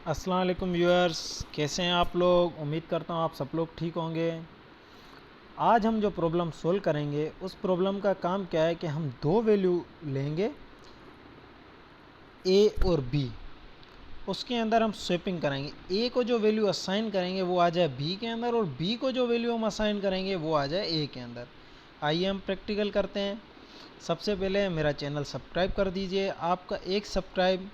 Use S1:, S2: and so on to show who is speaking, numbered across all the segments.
S1: अस्सलाम वालेकुम व्यूअर्स, कैसे हैं आप लोग। उम्मीद करता हूँ आप सब लोग ठीक होंगे। आज हम जो प्रॉब्लम सोल्व करेंगे उस प्रॉब्लम का काम क्या है कि हम दो वैल्यू लेंगे ए और बी, उसके अंदर हम स्वैपिंग करेंगे। ए को जो वैल्यू असाइन करेंगे वो आ जाए बी के अंदर और बी को जो वैल्यू हम असाइन करेंगे वो आ जाए ए के अंदर। आइए हम प्रैक्टिकल करते हैं। सबसे पहले मेरा चैनल सब्सक्राइब कर दीजिए। आपका एक सब्सक्राइब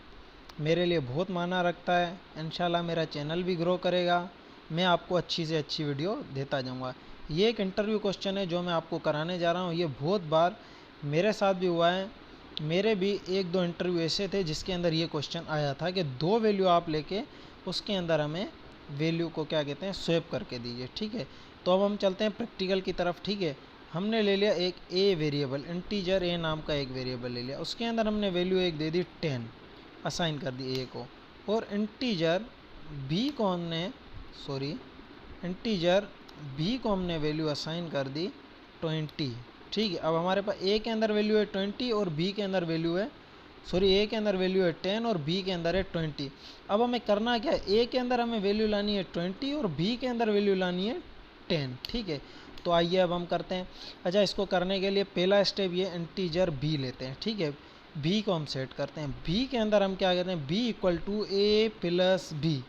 S1: मेरे लिए बहुत मायना रखता है। इंशाल्लाह मेरा चैनल भी ग्रो करेगा, मैं आपको अच्छी से अच्छी वीडियो देता जाऊंगा। ये एक इंटरव्यू क्वेश्चन है जो मैं आपको कराने जा रहा हूँ। ये बहुत बार मेरे साथ भी हुआ है। मेरे भी एक दो इंटरव्यू ऐसे थे जिसके अंदर ये क्वेश्चन आया था कि दो वैल्यू आप लेके उसके अंदर हमें वैल्यू को क्या कहते हैं स्वैप करके दीजिए। ठीक है, तो अब हम चलते हैं प्रैक्टिकल की तरफ। ठीक है, हमने ले लिया एक ए वेरिएबल, इंटीजर ए नाम का एक वेरिएबल ले लिया। उसके अंदर हमने वैल्यू एक दे दी 10, असाइन कर दी ए को। और इंटीजर बी को हमने इंटीजर बी को हमने वैल्यू असाइन कर दी 20। ठीक है, अब हमारे पास ए के अंदर वैल्यू है 20 और बी के अंदर वैल्यू है ए के अंदर वैल्यू है 10 और बी के अंदर है 20। अब हमें करना क्या है, ए के अंदर हमें वैल्यू लानी है 20 और बी के अंदर वैल्यू लानी है 10। ठीक है, तो आइए अब हम करते हैं। अच्छा, इसको करने के लिए पहला स्टेप ये इंटीजर बी लेते हैं। ठीक है, बी को हम सेट करते हैं। बी के अंदर हम क्या करते हैं, B equal to A plus B.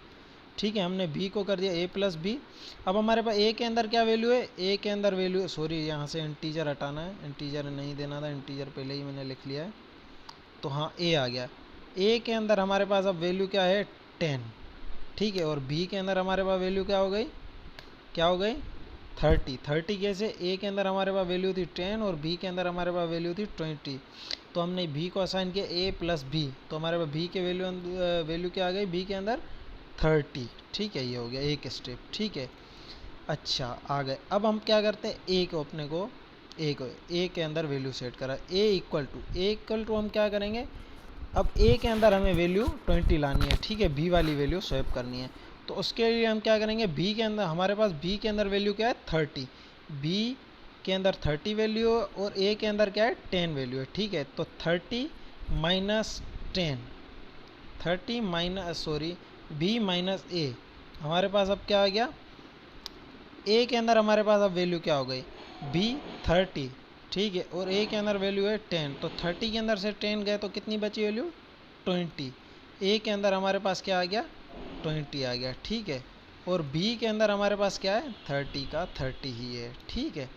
S1: ठीक है, हमने बी को कर दिया ए प्लस बी। अब हमारे पास ए के अंदर क्या वैल्यू है, ए के अंदर वैल्यू यहाँ से इंटीजर हटाना है, इंटीजर नहीं देना था, इंटीजर पहले ही मैंने लिख लिया है। तो हाँ, ए आ गया। ए के अंदर हमारे पास अब वैल्यू क्या है 10। ठीक है, और बी के अंदर हमारे पास वैल्यू क्या हो गई 30। कैसे, ए के अंदर हमारे पास वैल्यू थी 10 और बी के अंदर हमारे पास वैल्यू थी 20। तो हमने बी को असाइन किया ए प्लस बी, तो हमारे पास बी के वैल्यू क्या आ गई बी के अंदर 30। ठीक है, ये हो गया एक स्टेप। ठीक है, अच्छा आ गए। अब हम क्या करते हैं, ए के अंदर वैल्यू सेट करा, ए इक्वल टू हम क्या करेंगे, अब ए के अंदर हमें वैल्यू 20 लानी है। ठीक है, बी वाली वैल्यू स्वैप करनी है। तो उसके लिए हम क्या करेंगे, बी के अंदर हमारे पास बी के अंदर वैल्यू क्या है 30, बी के अंदर 30 वैल्यू है और ए के अंदर क्या है 10 वैल्यू है। ठीक है, तो 30 माइनस 10, बी माइनस ए, हमारे पास अब क्या आ गया, ए के अंदर हमारे पास अब वैल्यू क्या हो गई बी 30। ठीक है, और ए के अंदर वैल्यू है 10, तो 30 के अंदर से 10 गए तो कितनी बची वैल्यू 20। ए के अंदर हमारे पास क्या आ गया 20 आ गया। ठीक है, और बी के अंदर हमारे पास क्या है 30 का 30 ही है। ठीक है,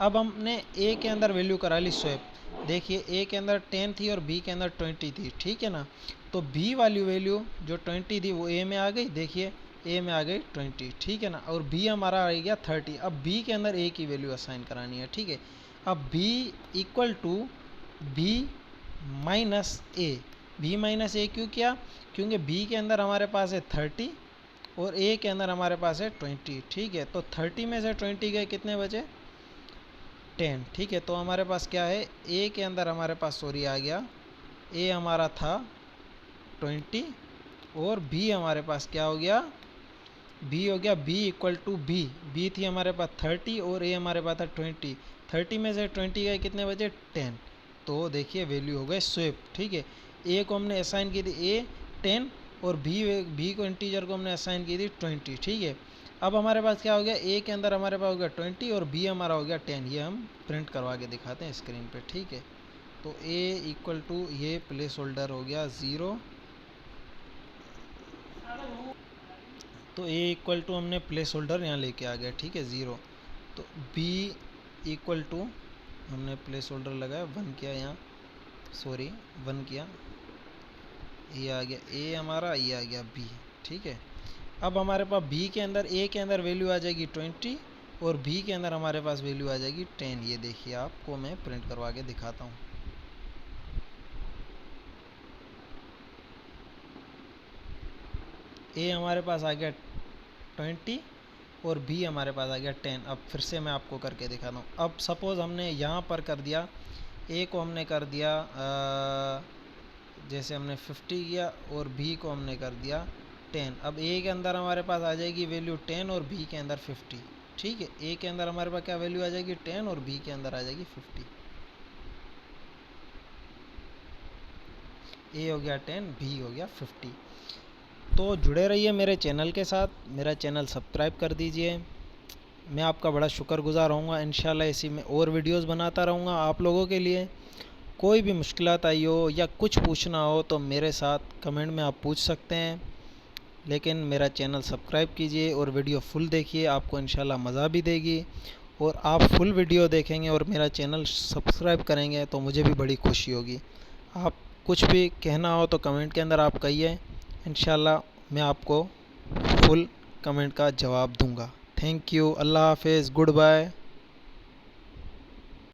S1: अब हमने ए के अंदर वैल्यू करा ली स्वैप। देखिए, ए के अंदर 10 थी और बी के अंदर 20 थी। ठीक है ना, तो बी वाली वैल्यू जो 20 थी वो ए में आ गई। देखिए, ए में आ गई 20। ठीक है ना, और बी हमारा आ गया 30। अब बी के अंदर ए की वैल्यू असाइन करानी है। ठीक है, अब B equal to B minus A, B minus A क्यों किया, क्योंकि बी के अंदर हमारे पास है 30 और ए के अंदर हमारे पास है 20। ठीक है, तो 30 में से 20 गए कितने बचे 10। ठीक है, तो हमारे पास क्या है, ए के अंदर हमारे पास आ गया, ए हमारा था 20 और बी हमारे पास क्या हो गया, बी हो गया बी इक्वल टू बी थी हमारे पास 30 और ए हमारे पास था 20। 30 में से 20 गए कितने बचे 10। तो देखिए वैल्यू हो गए स्वैप। ठीक है, ए को हमने असाइन की थी ए 10 और बी को इंटीजर को हमने असाइन की थी 20। ठीक है, अब हमारे पास क्या हो गया, ए के अंदर हमारे पास हो गया 20 और बी हमारा हो गया 10। ये हम प्रिंट करवा के दिखाते हैं स्क्रीन पे। ठीक है, तो ए इक्वल टू ये प्लेस होल्डर हो गया 0, तो ए इक्वल टू हमने प्लेस होल्डर यहाँ लेके आ गया। ठीक है, 0। तो बी इक्वल टू हमने प्लेस होल्डर लगाया 1 किया, यहाँ 1 किया, ये आ गया ए हमारा, ये आ गया बी। ठीक है, अब हमारे पास बी के अंदर ए के अंदर वैल्यू आ जाएगी 20 और बी के अंदर हमारे पास वैल्यू आ जाएगी 10। ये देखिए, आपको मैं प्रिंट करवा के दिखाता हूँ। ए हमारे पास आ गया 20 और बी हमारे पास आ गया 10। अब फिर से मैं आपको करके दिखाता हूँ। अब सपोज़ हमने यहाँ पर कर दिया, ए को हमने कर दिया जैसे हमने 50 किया और बी को हमने कर दिया 10। अब ए के अंदर हमारे पास आ जाएगी वैल्यू 10 और बी के अंदर 50। ठीक है, ए के अंदर हमारे पास क्या वैल्यू आ जाएगी 10 और बी के अंदर आ जाएगी 50। ए हो गया 10, बी हो गया 50। तो जुड़े रहिए मेरे चैनल के साथ, मेरा चैनल सब्सक्राइब कर दीजिए। मैं आपका बड़ा शुक्रगुज़ार रहूँगा। इंशाल्लाह इसी में और वीडियोस बनाता रहूँगा आप लोगों के लिए। कोई भी मुश्किलात आई हो या कुछ पूछना हो तो मेरे साथ कमेंट में आप पूछ सकते हैं, लेकिन मेरा चैनल सब्सक्राइब कीजिए और वीडियो फुल देखिए, आपको इंशाल्लाह मज़ा भी देगी। और आप फुल वीडियो देखेंगे और मेरा चैनल सब्सक्राइब करेंगे तो मुझे भी बड़ी खुशी होगी। आप कुछ भी कहना हो तो कमेंट के अंदर आप कहिए, इंशाल्लाह मैं आपको फुल कमेंट का जवाब दूंगा। थैंक यू, अल्लाह हाफिज़, गुड बाय।